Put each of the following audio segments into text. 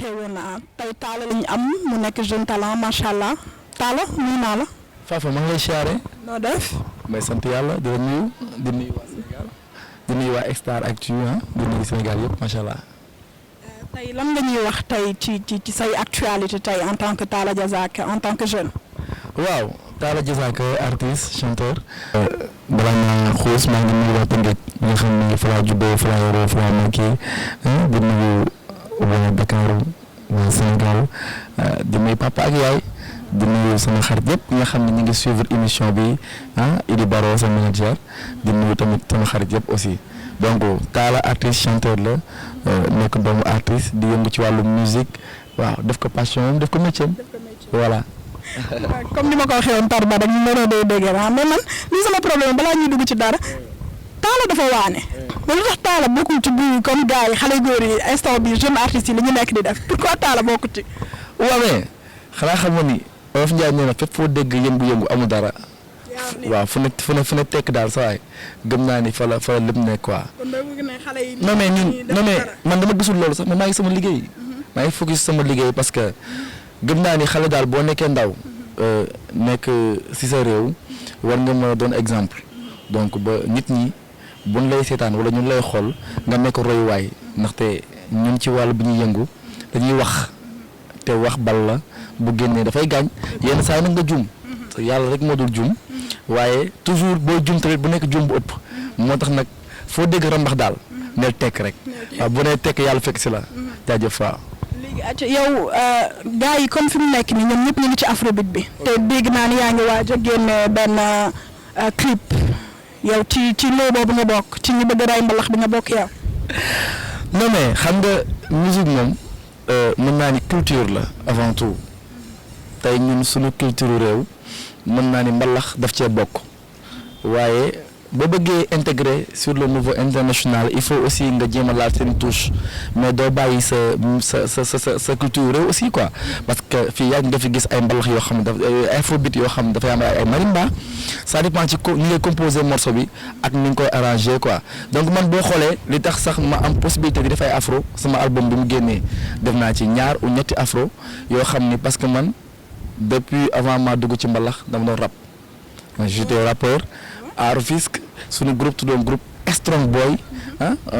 waxee woon tey Talla lañu am mu nekk jeune talent macha allah Talla nuyu naa la. Fafa maa ngi lay siyaare. noo def. may sant yàlla di la nuyu di nuyu waa Sénégal di nuyu waa Star Actu di nuyu Sénégal yëpp macha allah. tey lan nga ñuy wax tey ci say actualité tey en tant que Talla Diazaka en tant que jeune. waaw Talla Diazaka artiste chanteur. balaa maa xuus maa ngi nuyu waa Tëngéej ñi nga xam ne fa laa juddoo fa laa yoroo fa laa màggee di nuyu waa Dakar waa Sénégal di nuyu papa ak yaay di nuyu sama xarit yëpp nga xam ne ñu ngi suivre émission bi Idi Baro sama manager di nuyu tamit sama xarit yëpp aussi donc Talla artiste chanteur la nekk doomu artiste di yëngu ci wàllu musique waaw def ko passion def ko métier voilà. comme ni ma ko waxee woon Tarba rek ñu mënoo day déggee mais man lii sama problème balaa ñuy dugg ci dara Talla dafa waane mais lu tax Talla bokkul ci biir comme gars yi xale góor yi instant bi jeune artistes yi li ñu nekk di def pourquoi Talla bokkul ci. waaw mais xanaa xamoon ni Wolof Njaay nee na fépp foo dégg yëngu-yëngu amul dara waaw fu ne tekk daal saa waay gëm naa ni fa la lépp nekk quoi. kon doo bëgg ne xale yi non mais man dama gisul loolu sax man maa ngi sama liggéey maa ngi focus sama liggéey parce que gëm naa ni xale daal boo nekkee ndaw nekk si sa réew war nga mën a doon exemple donc ba nit ñi buñ lay seetaan wala ñun lay xool nga nekk royuwaay ndaxte ñun ci wàll bi ñuy yëngu dañuy wax te wax bal la bu génnee dafay gaañ yenn saa yi nag nga jum yàlla rek moo dul jum waaye toujours booy jum tamit bu nekk jum bu ëpp moo tax nag foo dégg rambax daal neel tekk rek waaw bu nee tekk yàlla fekk si la jaajëf waaw. léegi yow gars yi comme fi mu nekk nii ñoom ñëpp ñu ngi ci afrobeat bi te dégg naa ni yaa ngi waaj a génne benn clip yow ci loo boobu nga bokk ci ñi bëgg a ray mbalax bi nga bokk yow. non mais xam nga musique moom mën naa ni culture la avant tout tey ñun suñu culture réew mën naa ni mbalax daf cee bokk waaye boo bëggee intégrer sur le niveau international il faut aussi nga jéem a laal seen touche mais doo bàyyi sa culture réew aussi quoi parce que fii yaa ngi fi gis ay mbalax yoo xam ne daf ay afrobeat yoo xam ne dafay am ay marimba ça dépend ci ni ngay composer morceau bi ak ni nga koy arranger quoi donc man boo xoolee li tax sax ma am possibilité di def ay afro sama album bi mu génnee def naa ci ñaar ou ñetti afro yoo xam ni parce que man depuis avant ma dugg ci mbalax dama doon rap j'étais rappeur à Rufisque suñu groupe tuddoon groupe Strong Boy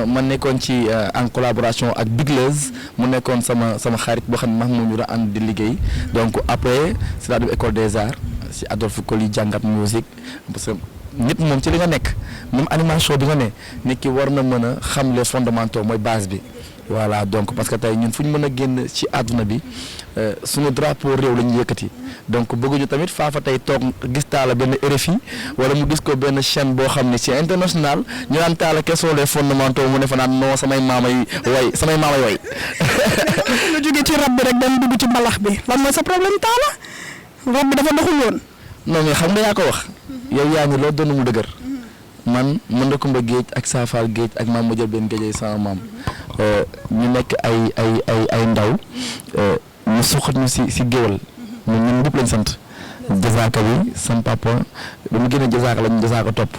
man nekkoon ci en collaboration ak Big Leuz mu nekkoon sama xarit boo xam ne moom ñu doon ànd di liggéey donc après c'est la école des arts si Adolphe Coly jàngat musique parce que ñëpp moom ci li nga nekk même animation bi nga ne nit ki war na mën a xam les fondamentaux mooy base bi voilà donc parce que tey ñun fu ñu mën a génn ci àdduna bi suñu drapeau réew la ñu yëkkati donc bëgguñu tamit faafa tey toog gis Talla benn RFI wala mu gis ko benn chaîne boo xam ne c'est international ñu naan Talla quels sont les fondamentaux mu ne fa naan non samay maamay way. lu jóge ci rab bi rek dañ dugg ci mbalax bi lan mooy sa problème Talla rab bi dafa doxul woon. non mais xam nga yaa ko wax. yow yaa ngi loo doon mu dëgër. man mën na Kumba Géej ak Saafal Géej ak maam ma jël benn géej sama maam ñu nekk ay ndaw ñu suqat ñu si géwal ñun ñëpp lañ sant Diazaka bi sam papa ba mu génne Diazaka lañ Diazaka topp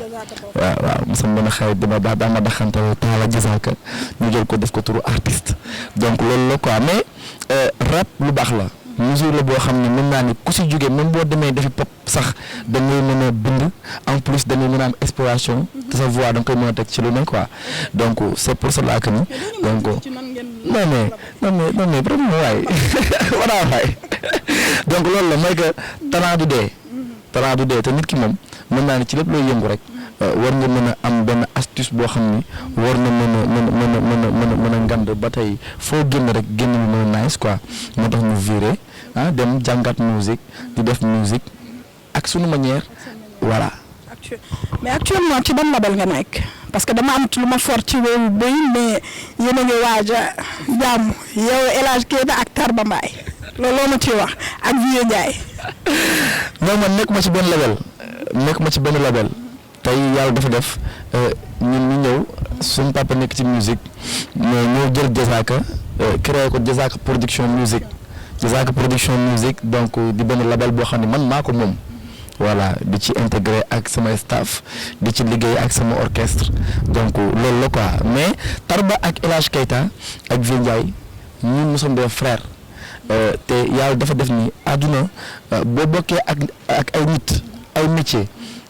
waaw mu sam benn xarit dama baax daa ma daxante Talla Diazaka ñu jël ko def ko turu artiste donc loolu la quoi mais rap lu baax la mesure la boo xam ne mën naa ni ku si jógee même boo demee defi pop sax da ngay mën a bind en plus da ngay mën a am exploration de sa voix da nga koy mën a teg ci lu ne quoi donc c'est pour cela que ni donc non mais vraiment waay voilà waay donc loolu la mooy que talent du dee te nit ki moom mën naa ni ci lépp looy yëngu rek war nga mën a am benn astuce boo xam ni war na mën a ngand ba tey foo génn rek génn mu mën a nice quoi moo tax ñu viré dem jàngat musique di def musique ak sunu manière voilà. mais actuellement ci ban label nga nekk parce que dama am lu ma fort ci wéewu béy mais yéen a ngi waaj a jàmm yow El Hadj Keita ak Tarba Mbaye loolu loo ma ciy wax ak Vieux Ndiaye. non man nekkuma ci benn label. tey yàlla dafa def ñun ñu ñëw suñu papa nekk ci musique mais ñoo jël Diazaka créé ko Diazaka production musique donc di benn label boo xam ne man maa ko moom voilà di ci intégré ak sama staff di ci liggéey ak sama orchestre donc loolu la quoi mais Tarba ak El Hadj Keita ak Vieux Ndiaye ñun nous sommes des frères te yàlla dafa def ni àdduna boo bokkee ak ay nit ay métier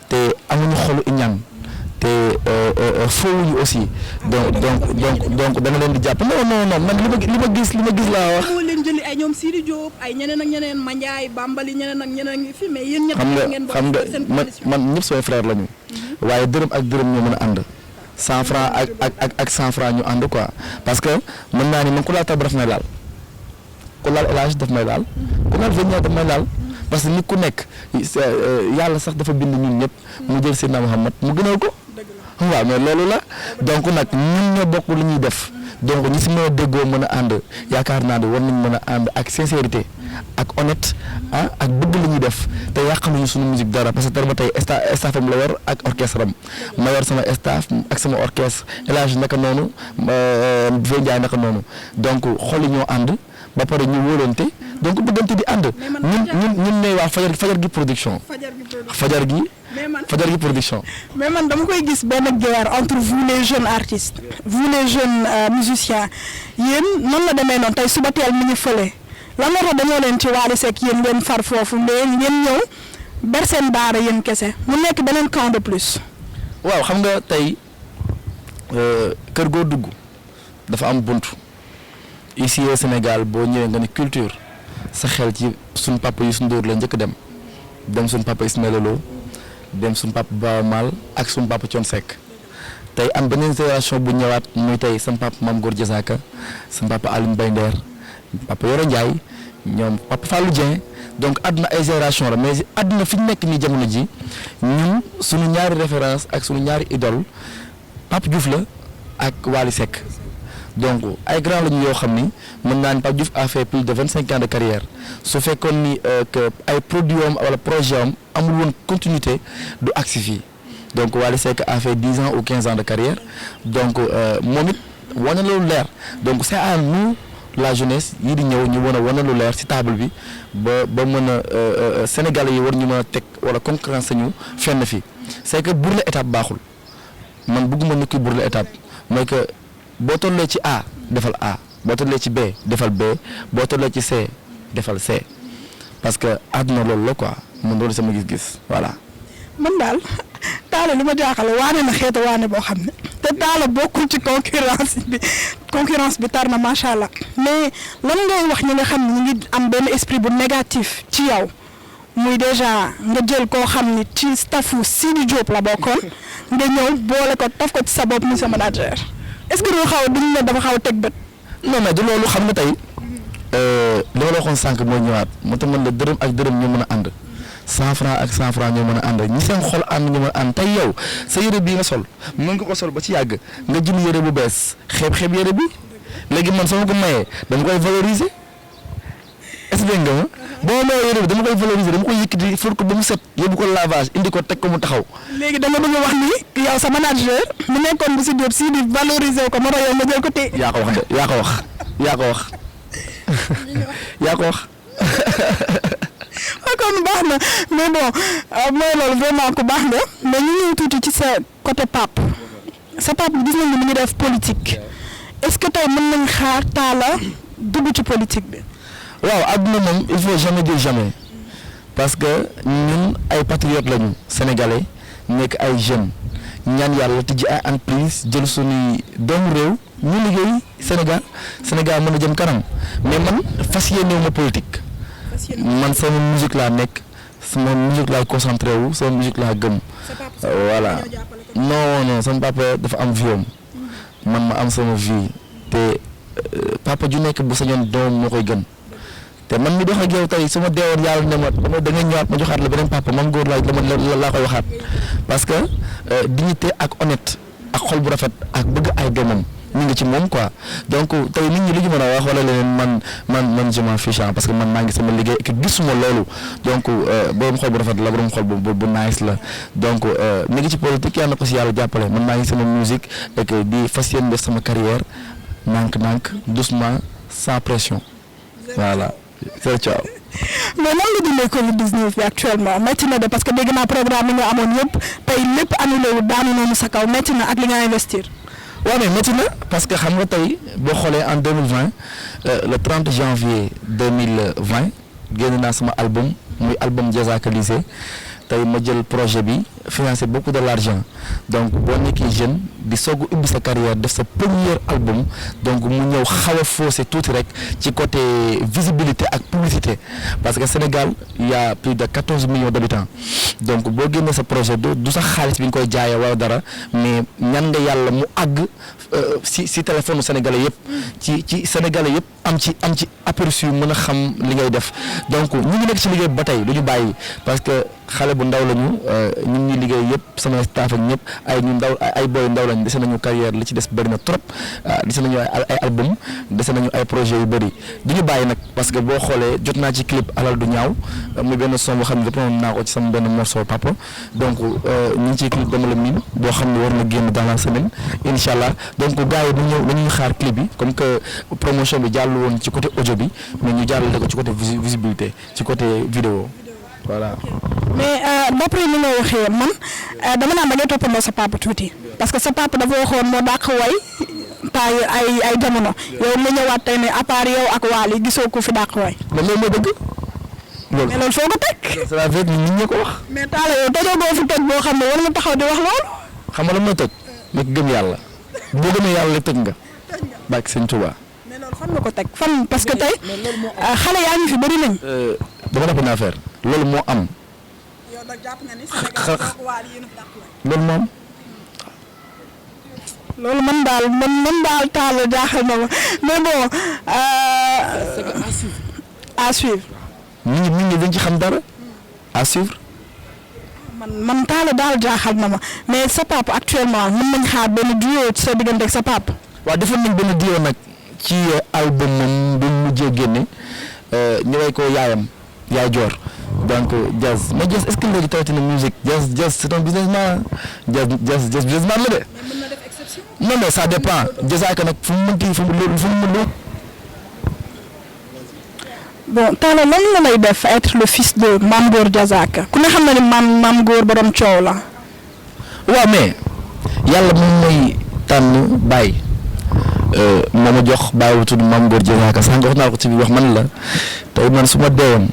te amuñu xolu iñaan te fowuñu aussi donc dama leen di jàpp non man li ma gis laa wax. moo leen jëli ay ñoom Sidi Diop ay ñeneen ak ñeneen Mandiaye Bambali ñeneen ak ñeneen ngi fi mais yéen ñëpp ngeen xam nga man ñëpp samay frère lañu waaye dërëm ak dërëm ñoo mën a ànd 100 francs ak 100 francs ñu ànd quoi parce que mën naa ni man ku laal Tarba daf may laal ku laal El Hadj daf may laal ku laal Vénia daf may laal parce que nit ku nekk yàlla sax dafa bind ñun ñëpp mu jël Seydina Muhammad mu gënal ko waaw mais loolu la donc nag ñun ñoo bokk lu ñuy def donc ñi si mën a déggoo mën a ànd yaakaar naa ne war nañ mën a ànd ak sincérité ak honnête ak bëgg li ñuy def te yàqaluñu suñu musique dara parce que Tarba tey staffam la yor ak orchestre am ma yor sama staff ak sama orchestre El Hadj naka noonu Vieux Ndiaye naka noonu donc xol yi ñoo ànd ba pare ñu wóolante donc bëggante di ànd ñun ñooy wax fajar gi production fajar gi production. mais man dama koy gis benn guerre entre vous les jeunes artistes vous les jeunes musiciens yéen noonu la demee noonu tey suba teel mi ngi fële lan moo tax dañoo leen ci Wally Seck yéen ngeen far foofu mais ngeen ñëw ber seen daara yéen kese mu nekk beneen camp de plus. waaw xam nga tey kër goo dugg dafa am buntu ici au Sénégal boo ñëwee nga ni culture sa xel ci suñ papa Youssou Ndour la njëkk dem suñ papa Ismaël Lô dem suñ papa Baaba Maal ak suñ papa Thione Seck tey am beneen génération bu ñëwaat muy tey sam papa Mame Gor Diazaka sam papa Alioune Mbaye Nder papa Yoro Ndiaye ñoom papa Fallou Dieng donc àdduna ay génération la mais àdduna fi ñu nekk nii jamono ji ñun suñu ñaari référence ak suñu ñaari idole Pape Diouf la ak Wally Seck donc ay grand lañu yoo xam ni mën naa ni Pape Diouf a fait plus de 25 ans de carrière su fekkoon ni que ay produit am wala projet am amul woon continuité du agsi fii donc Wally Seck a fait 10 ans ou 15 ans de carrière donc moom it wane lu leer donc c'est à nous la jeunesse yi di ñëw ñu mën a wane lu leer ci table bi ba mën a Sénégalais yi war ñu mën a teg wala concurrence ñu fenn fi c'est que burle étape baaxul man bëgguma nit ki burle étape mooy que boo tollee ci A defal A boo tollee ci B defal B boo tollee ci C defal C parce que àdduna loolu la quoi man loolu sama gis-gis voilà. man daal Talla li ma jaaxal waane na xeetu waane boo xam ne te Talla bokkul ci concurrence bi tar na macha allah mais lan ngay wax ñi nga xam ne ñu ngi am benn esprit bu négatif ci yow muy déjà nga jël koo xam ni ci staffu Sidi Diop la bokkoon nga ñëw boole ko taf ko ci sa bopp muy sa manager est-ce que doo xaw a duñ ne dafa xaw a teg bët. non mais du loolu xam nga tey li ma la waxoon sànq mooy ñëwaat moo tax man la dërëm ak dërëm ñoo mën a ànd 100 francs ak 100 francs ñoo mën a ànd ñi seen xol ànd ñu mën a ànd tey yow sa yére bii nga sol mën nga ko sol ba ci yàgg nga jënd yére bu bees xeeb yére bi léegi man soo ma ko mayee dama koy valoriser est-ce que nga ma boo mayee yére bi dama koy valoriser dama koy yëkkati fóot ko ba mu set yóbbu ko lavage indi ko teg ko mu taxaw. léegi dama bëgg a wax ni yow sa manager mu nekkoon bu si Diop si di valoriser ko moo tax yow nga jël ko téye. yaa ko wax de yaa ko wax yaa ko wax. kon baax na mais bon mooy loolu vraiment ku baax nga mais ñu ñëw tuuti ci sa côté pape sa pape gis nañu ni ngi def politique est-ce que tey mën nañ xaar Talla dugg ci politique bi. waaw adduna moom il faut jamais dire jamais parce que ñun ay patriotes lañu sénégalais nekk ay jeunes ñaan yàlla tijji ay entreprise jël suñuy doomu réew ñu liggéey Sénégal mën a jëm kanam mais man fas yéene ma politique. man sama musique laa nekk sama musique laay concentré wu sama musique laa gëm voilà non sama papa dafa am vie am man ma am sama vie te papa ju nekk bu sañoon doom moo koy gën te man mi dox ak yow tey su ma deewoon yàlla ne ma da nga ñëwaat ma joxaat la beneen papa Mame Gor laa koy waxaat parce que dignité ak honnête ak xol bu rafet ak bëgg ay doomam ñu ngi ci moom quoi donc tey nit ñi li ñu mën a wax wala leneen man je m'en fiche parce que man maa ngi sama liggéey et gisuma loolu donc borom xol bu rafet la borom xol bu nice la donc mi ngi ci politique yàlla na ko si yàlla jàppale man maa ngi sama musique et que di fas yéene def sama carrière nànk doucement sans pression voilà c'est ciao. mais nan la dundee Covid-19 bi actuellement métti na de parce que dégg naa programme yi nga amoon yëpp tey lépp annulé wu daanu noonu sa kaw métti na ak li nga investir. waaw mais métti na parce que xam nga tey boo xoolee en 2020 le 30 janvier 2020 génn naa sama album muy album Diazaka Lycée tey ma jël projet bi financer beaucoup de l'argent donc boo nekkee jeune di soog a ubbi sa carrière def sa premier album donc mu ñëw xaw a faussé tuuti rek ci côté visibilité ak publicité parce que Sénégal il y a plus de 14 millions d'habitants donc boo génnee sa projet du sax xaalis bi nga koy jaayee wala dara mais ñan nga yàlla mu àgg si téléphone sénégalais yëpp ci sénégalais yëpp am ci aperçu mën a xam li ngay def donc ñu ngi nekk ci liggéey ba tey du ñu bàyyi parce que xale bu ndaw lañu ñun ñi liggéey yëpp sama staff ak ñëpp ay ñu ndaw ay boy ndaw lañ dese nañu carrière li ci des bëri na trop dese nañu ay album dese nañu ay projets yu bëri du ñu bàyyi nag parce que boo xoolee jot naa ci clip alal du ñaaw muy benn son boo xam ne defoon naa ko ci sama benn morceau papa donc ñu ngi ciy clip dama la miin boo xam ne war na génn dans la semaine incha allah donc gars yi dañuy xaar clip bi comme que promotion bi jàll woon ci côté audio bi mais ñu jàllale ko ci côté visibilité ci côté vidéo voilà. mais d'après li nga waxee man dama naan da ngay toppandoo sa papa tuuti parce que sa papa dafa waxoon moo dàq way temps ay jamono yow la ñëwaat tey ne à part yow ak Wally gisoo ko fi dàq way. mais loolu moo dëgg. loolu mais loolu foo ko teg. c'est la vérité nit ñi ko wax. mais Talla yow tojoo boo fi toj boo xam ne war nga taxaw di wax loolu. xam nga lan mooy toj. mais gëm yàlla boo gëmee yàlla rek toj nga. bàyyi sëñ Touba. mais loolu fan nga ko teg fan parce que tey xale yaa ngi fi bëri nañ. dama def une affaire loolu moo am. yow nag jàpp nga ni Sénégal ak Wally yéen a dàq way. loolu moo am. loolu man daal Talla jaaxal na ma mais bon. à suivre. nit ñi dañ ci xam dara à suivre. man Talla daal jaaxal na ma mais sa papa actuellement mën nañ xaar benn duo ci sa diggante ak sa papa. waaw defoon nañ benn duo nag ci album moom bu mujjee génne ñu way ko yaayam yaay joor donc Diaz mais Diaz est-ce que léegi tawatina musique Diaz c'est un businessman Diaz businessman la de. mais mën na def exception. non mais ça dépend Diazaka nag fu mu mënti fu mu mën bon Talla lan la lay def être le fils de Mame Goor Diazaka ku ne xam na ni Mame Goor borom coow la. waaw mais yàlla moom mooy tànn bàyyi moo ma jox bàyyi bu tudd Mame Goor Diazaka sànq wax naa ko ci biir wax man la tey man su ma deewoon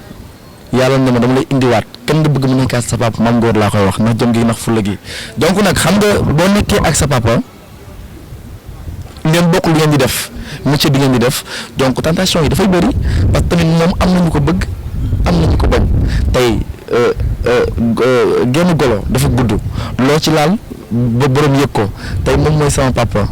yàlla ne ma dama lay indiwaat kenn nga bëgg mu nekkaat sa papa Mame Goor laa koy wax ndax jom gi ndax fulla gi donc nag xam nga boo nekkee ak sa papa ngeen bokk lu ngeen di def métier bi ngeen di def donc tentation yi dafay bëri parce que tamit moom am nañu ko bëgg am nañu ko bañ tey génn golo dafa gudd loo ci laal ba borom yëg ko tey moom mooy sama papa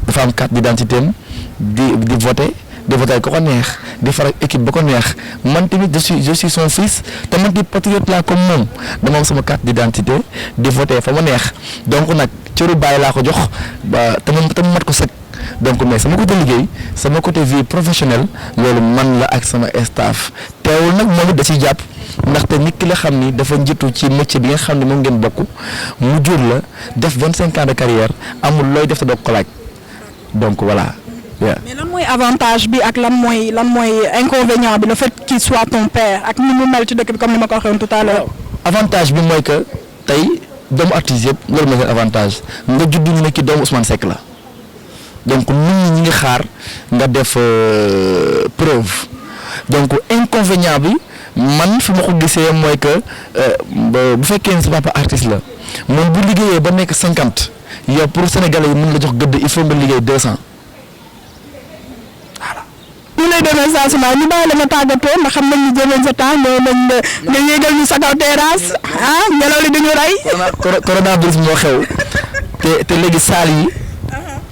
dafa am carte d'identité am di voter ko ko neex di faral équipe ba ko neex man tamit je suis son fils te man di patriote laa comme moom dama am sama carte d'identité di voter fa ma neex donc nag cëru bàyyi laa ko jox ba te mu mat ko sëkk donc mais sama côté liggéey sama côté vie professionnelle loolu man la ak sama staff teewul nag moom it da ciy jàpp ndaxte nit ki la xam ni dafa njiitu ci métier bi nga xam ne moom ngeen bokk mu jur la def 25 ans de carrière amul looy def te doo ko laaj donc voilà. Yeah. mais lan mooy avantage bi ak lan mooy inconvénient bi le fait qu'il soit ton père ak ni mu mel ci dëkk bi comme ni ma ko waxee woon tout à l'heure. avantage bi mooy que tey doomu artiste yëpp loolu mooy seen avantage nga judd ñu ne ki doomu Ousmane Seck la donc nit ñi ngi xaar nga def preuve donc inconvénient bi man fi ma ko gisee mooy que bu fekkee ne sa papa artiste la moom bu liggéeyee ba nekk 50 yow pour Sénégalais yi mën la jox gëdd il faut nga liggéey 200. ñu lay demee saa su ñu bàyyi la nga tàggatoo ndax xam nañ ñu jëlee sa temps nga yéegal ñu sa kaw terrasse ngelaw li dañu rey. coronavirus moo xew te léegi saal yi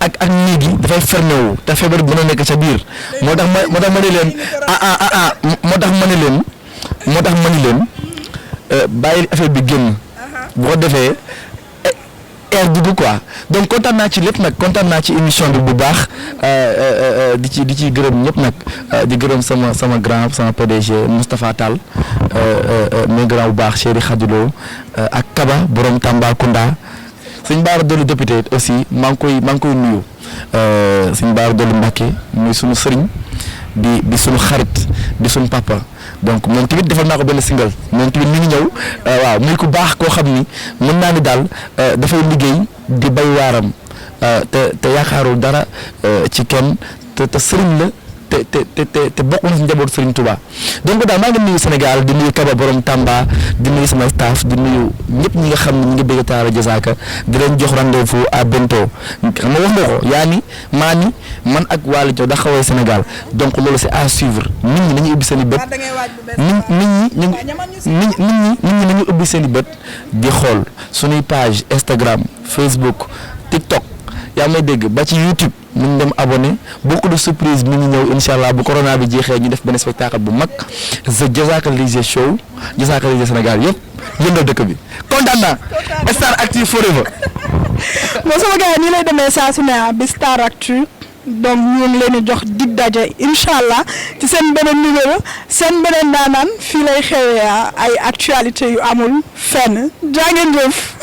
ak néeg yi dafay fermé wu te feebar bi mën a nekk ca biir moo tax ma ne leen moo tax ma ni leen bàyyi affaire bi génn bu ko defee air dugg quoi donc kontaan naa ci lépp nag kontaan naa ci émission bi bu baax di ci gërëm ñëpp nag di gërëm sama grand sama PDG Moustapha Tall muy grand bu baax Chéri Khadilo ak Kaba borom Tambacounda suñ Baara Doli député aussi maa ngi koy nuyu suñ Baara Doli Mbacke muy sunu sëriñ di sunu xarit di sunu papa donc moom tamit defal naa ko benn single moom tamit mi ngi ñëw waaw muy ku baax koo xam ni mën naa ni daal dafay liggéey di bay waaram te yaakaarul dara ci kenn te sëriñ la te bokk na si njaboot Serigne Touba donc daal maa ngi nuyu Sénégal di nuyu Kaba borom Tamba di nuyu sama staff di nuyu ñëpp ñi nga xam ne ñu ngi bëgg Talla Diazaka di leen jox rendez-vous à bientôt xam nga wax nga ko yaa ni maa ni man ak Waly Diaw da xawee Sénégal donc loolu c'est à suivre nit ñi nañu ubbi seen i bët nit ñi nañu ubbi seen i bët di xool suñuy page Instagram Facebook TikTok yaa may dégg ba ci YouTube mu ngi dem abonné beaucoup de surprise mi ngi ñëw incha allah bu corona bi jeexee ñu def benn spectacle bu mag The Diazaka Leader Show Diazaka Leader Sénégal yëpp yëngal dëkk bi kontaan naa Star Actu forever. bon sama gars yi nii lay demee saa su ne bi Star Actu donc ñu ngi leen di jox dig daje incha allah ci seen beneen numéro seen beneen daanaan fii lay xewee ay actualité yu amul fenn jaa ngeen jëf.